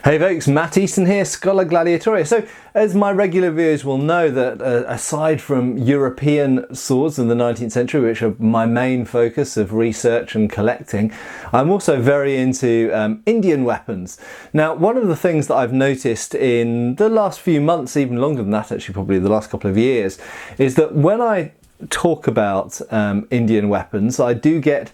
Hey folks, Matt Easton here, Scholar Gladiatoria. So, as my regular viewers will know, that aside from European swords in the 19th century, which are my main focus of research and collecting, I'm also very into Indian weapons. Now, one of the things that I've noticed in the last few months, even longer than that actually, probably the last couple of years, is that when I talk about Indian weapons, I do get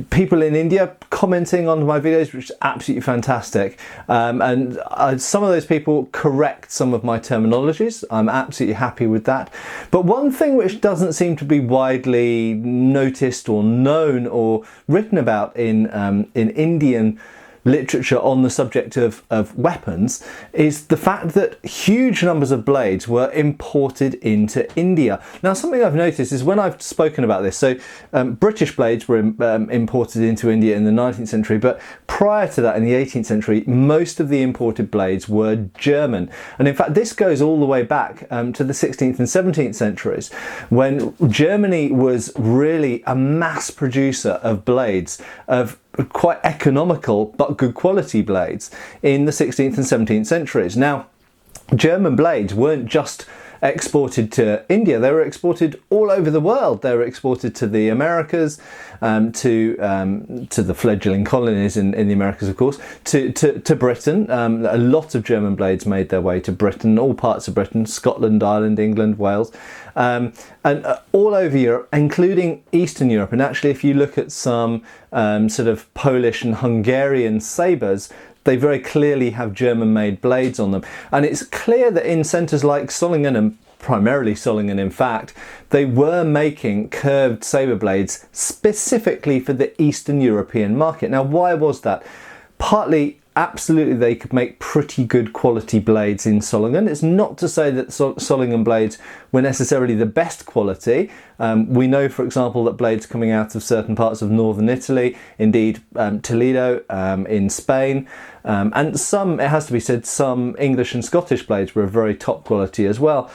people in India commenting on my videos, which is absolutely fantastic, and some of those people correct some of my terminologies. I'm absolutely happy with that. But one thing which doesn't seem to be widely noticed or known or written about in Indian literature on the subject of weapons is the fact that huge numbers of blades were imported into India. Now, something I've noticed is when I've spoken about this, so British blades were imported into India in the 19th century, but prior to that, in the 18th century, most of the imported blades were German. And in fact, this goes all the way back to the 16th and 17th centuries, when Germany was really a mass producer of blades, of quite economical but good quality blades in the 16th and 17th centuries. Now, German blades weren't just exported to India, they were exported all over the world. They were exported to the Americas, to the fledgling colonies in the Americas, of course, to Britain. A lot of German blades made their way to Britain, all parts of Britain, Scotland, Ireland, England, Wales, and all over Europe, including Eastern Europe. And actually, if you look at some sort of Polish and Hungarian sabres, they very clearly have German-made blades on them. And it's clear that in centres like Solingen, and primarily Solingen in fact, they were making curved sabre blades specifically for the Eastern European market. Now, why was that? Partly, absolutely, they could make pretty good quality blades in Solingen. It's not to say that Solingen blades were necessarily the best quality. We know, for example, that blades coming out of certain parts of northern Italy, indeed Toledo in Spain, and some, it has to be said, some English and Scottish blades were of very top quality as well.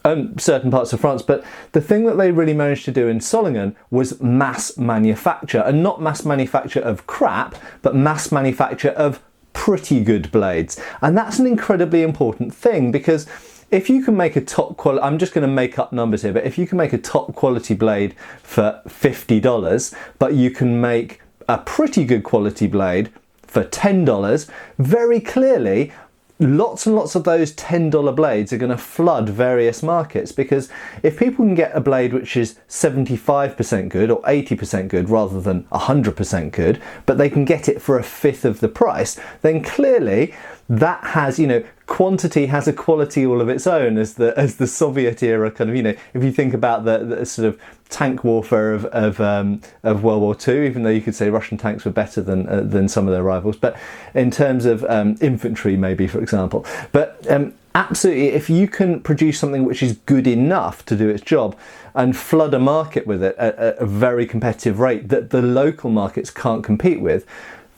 And certain parts of France, but the thing that they really managed to do in Solingen was mass manufacture, and not mass manufacture of crap, but mass manufacture of pretty good blades. And that's an incredibly important thing, because if you can make a top quality, I'm just going to make up numbers here, but if you can make a top quality blade for $50, but you can make a pretty good quality blade for $10, very clearly lots and lots of those $10 blades are going to flood various markets, because if people can get a blade which is 75% good or 80% good rather than 100% good, but they can get it for a fifth of the price, then clearly that has, quantity has a quality all of its own, as the Soviet era kind of, if you think about the sort of tank warfare of World War II, even though you could say Russian tanks were better than some of their rivals, but in terms of infantry maybe, for example. But absolutely, if you can produce something which is good enough to do its job and flood a market with it at a very competitive rate that the local markets can't compete with,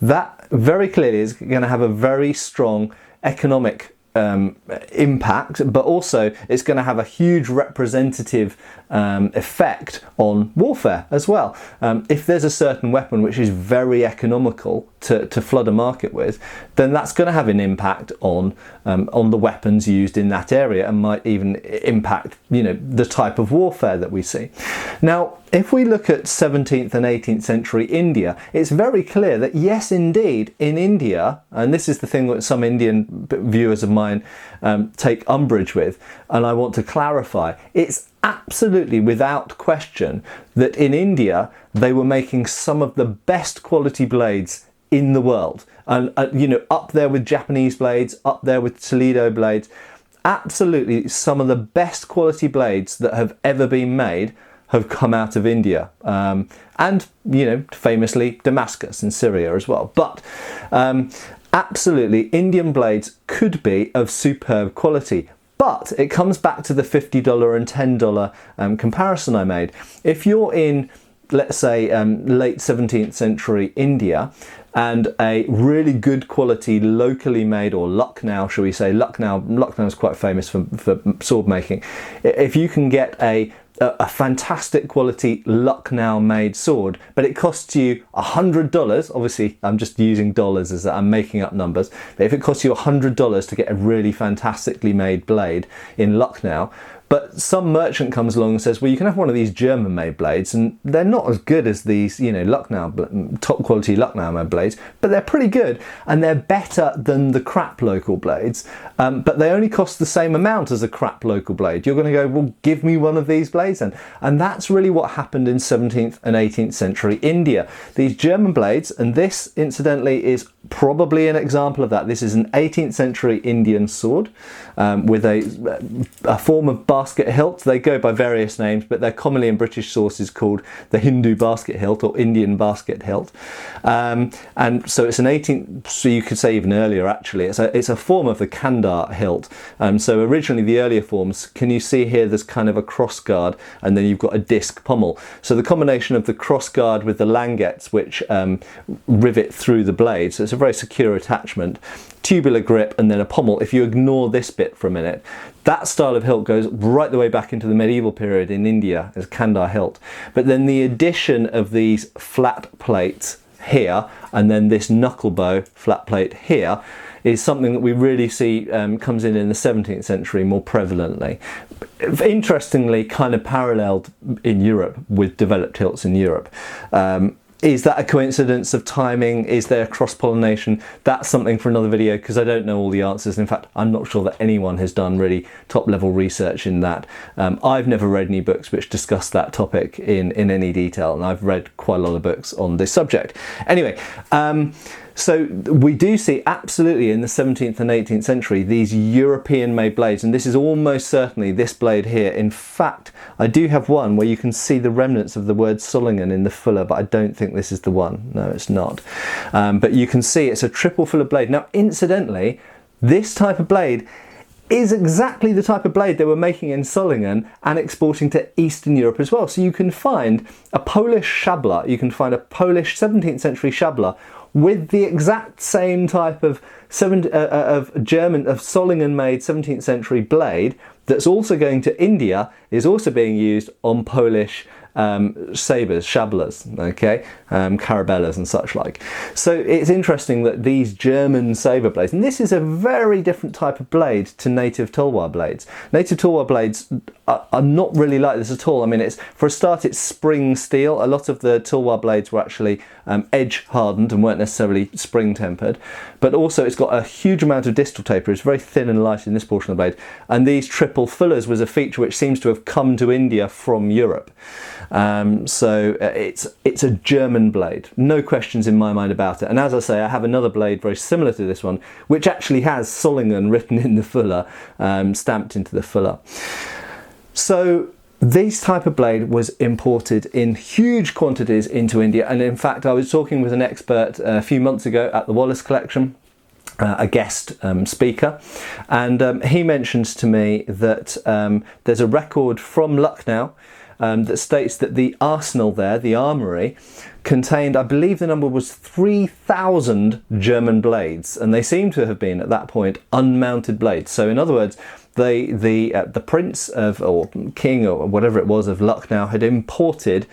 that very clearly is going to have a very strong economic impact, but also it's going to have a huge representative effect on warfare as well. If there's a certain weapon which is very economical to flood a market with, then that's going to have an impact on the weapons used in that area, and might even impact the type of warfare that we see. Now, if we look at 17th and 18th century India, it's very clear that yes, indeed, in India, and this is the thing that some Indian viewers of mine take umbrage with, and I want to clarify, it's absolutely without question that in India they were making some of the best quality blades in the world, and up there with Japanese blades, up there with Toledo blades. Absolutely, some of the best quality blades that have ever been made have come out of India, and famously Damascus in Syria as well. But absolutely, Indian blades could be of superb quality. But it comes back to the $50 and $10 comparison I made. If you're in, let's say, late 17th century India, and a really good quality locally made, or Lucknow, shall we say, Lucknow is quite famous for sword making. If you can get a a fantastic quality Lucknow made sword, but it costs you $100. Obviously, I'm just using dollars as I'm making up numbers. But if it costs you $100 to get a really fantastically made blade in Lucknow, but some merchant comes along and says, well, you can have one of these German-made blades, and they're not as good as these, you know, Lucknow, top-quality Lucknow-made blades, but they're pretty good, and they're better than the crap local blades, but they only cost the same amount as a crap local blade. You're going to go, well, give me one of these blades then. And that's really what happened in 17th and 18th century India. These German blades, and this, incidentally, is probably an example of that. This is an 18th century Indian sword with a form of basket hilt. They go by various names, but they're commonly in British sources called the Hindu basket hilt or Indian basket hilt. And so it's an 18th, so you could say even earlier actually, it's a form of the Kandar hilt. So originally the earlier forms, can you see here there's kind of a cross guard and then you've got a disc pommel. So the combination of the cross guard with the languettes which rivet through the blade, so it's a very secure attachment, tubular grip and then a pommel. If you ignore this bit for a minute, that style of hilt goes right the way back into the medieval period in India as Kandar hilt. But then the addition of these flat plates here and then this knuckle bow flat plate here is something that we really see comes in the 17th century more prevalently. Interestingly, kind of paralleled in Europe with developed hilts in Europe. Is that a coincidence of timing? Is there cross-pollination? That's something for another video because I don't know all the answers. In fact, I'm not sure that anyone has done really top-level research in that. I've never read any books which discuss that topic in any detail, and I've read quite a lot of books on this subject. Anyway, so we do see absolutely in the 17th and 18th century these European-made blades, and this is almost certainly this blade here. In fact, I do have one where you can see the remnants of the word Solingen in the fuller, but I don't think this is the one. No, it's not. But you can see it's a triple fuller blade. Now, incidentally, this type of blade is exactly the type of blade they were making in Solingen and exporting to Eastern Europe as well. So you can find a Polish szabla, you can find a Polish 17th century szabla with the exact same type of Solingen made 17th century blade that's also going to India, is also being used on Polish sabres, szablas, okay, carabellas and such like. So it's interesting that these German sabre blades, and this is a very different type of blade to native tulwar blades. Native tulwar blades are not really like this at all. I mean, for a start, it's spring steel. A lot of the tulwar blades were actually edge hardened and weren't necessarily spring tempered, but also it's got a huge amount of distal taper. It's very thin and light in this portion of the blade, and these triple fullers was a feature which seems to have come to India from Europe. So it's a German blade, no questions in my mind about it. And as I say, I have another blade very similar to this one, which actually has Solingen written in the fuller, stamped into the fuller. So this type of blade was imported in huge quantities into India, and in fact I was talking with an expert a few months ago at the Wallace Collection, a guest speaker, and he mentioned to me that there's a record from Lucknow that states that the arsenal there, the armoury, contained, I believe the number was 3,000 German blades, and they seem to have been at that point unmounted blades. So in other words, the prince of, or king or whatever it was, of Lucknow had imported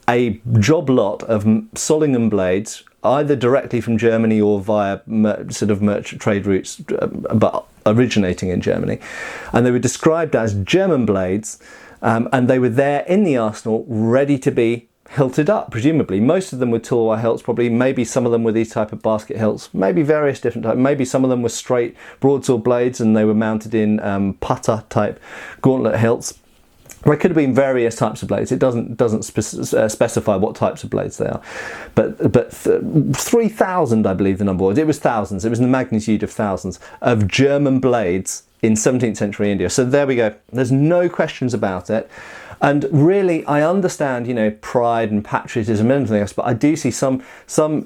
a job lot of Solingen blades, either directly from Germany or via sort of merchant trade routes, but originating in Germany, and they were described as German blades. And they were there in the arsenal, ready to be hilted up, presumably. Most of them were tulwar hilts, probably. Maybe some of them were these type of basket hilts, maybe various different types. Maybe some of them were straight broadsword blades and they were mounted in putter type gauntlet hilts. There could have been various types of blades. It doesn't specify what types of blades they are. But 3,000, I believe the number was. It was thousands. It was in the magnitude of thousands of German blades in 17th century India. So there we go. There's no questions about it. And really, I understand, you know, pride and patriotism and everything else, but I do see some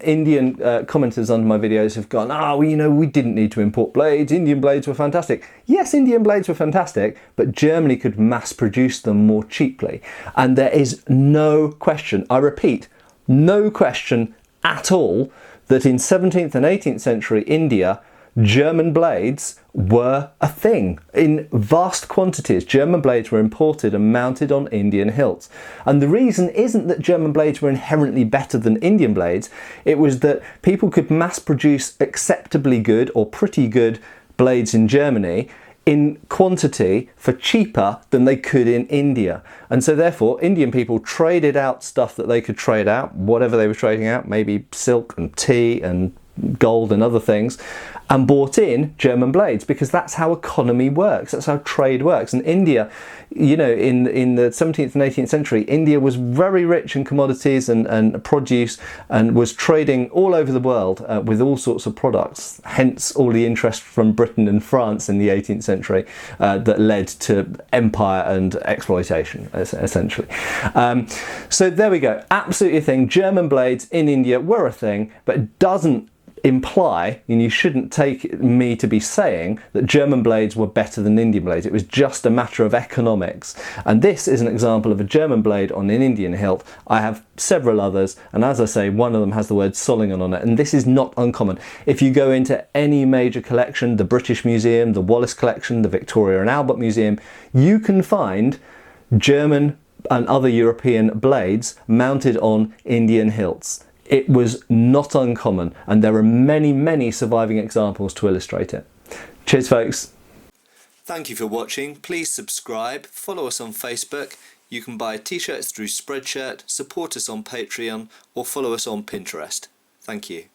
Indian commenters under my videos have gone, well, you know, we didn't need to import blades. Indian blades were fantastic. Yes, Indian blades were fantastic, but Germany could mass produce them more cheaply. And there is no question, I repeat, no question at all that in 17th and 18th century India, German blades were a thing. In vast quantities, German blades were imported and mounted on Indian hilts. And the reason isn't that German blades were inherently better than Indian blades, it was that people could mass produce acceptably good or pretty good blades in Germany in quantity for cheaper than they could in India. And so therefore Indian people traded out stuff that they could trade out, whatever they were trading out, maybe silk and tea and gold and other things, and bought in German blades, because that's how economy works, that's how trade works. And India, you know, in the 17th and 18th century, India was very rich in commodities and produce, and was trading all over the world with all sorts of products, hence all the interest from Britain and France in the 18th century that led to empire and exploitation, essentially. So there we go, absolutely a thing. German blades in India were a thing, but it doesn't imply, and you shouldn't take me to be saying, that German blades were better than Indian blades. It was just a matter of economics. And this is an example of a German blade on an Indian hilt. I have several others, and as I say, one of them has the word Solingen on it, and this is not uncommon. If you go into any major collection, the British Museum, the Wallace Collection, the Victoria and Albert Museum, you can find German and other European blades mounted on Indian hilts. It was not uncommon, and there are many, many surviving examples to illustrate it. Cheers, folks. Thank you for watching. Please subscribe, follow us on Facebook. You can buy t-shirts through Spreadshirt, support us on Patreon, or follow us on Pinterest. Thank you.